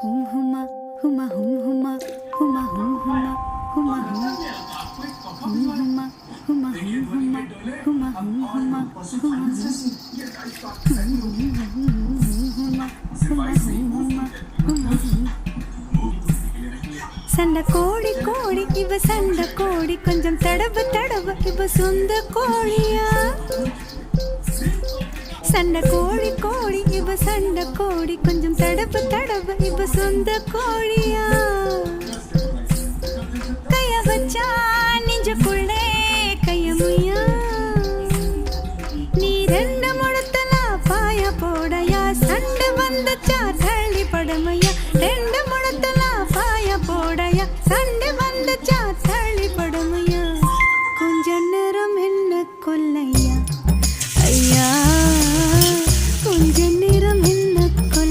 hum huma huma hum huma huma hum huma huma hum huma huma huma huma huma சண்டை கோழி கோழி இவ சண்டை கோழி கொஞ்சம் தடவு தடவு இவ சொந்த கோழியா சண்டை கோழி கோழி இவ சண்டை கோழி கொஞ்சம் தடவு தடவு இவ சொந்த கோழியா கைய வச்சா நெஞ்சுக்குள்ளே கையமுயா நீ ரெண்டு முழத்தலா பாய போடையா சண்டை வந்துச்சா தள்ளி படமையா ரெண்டு முழத்தலா பாய போடையா சண்டை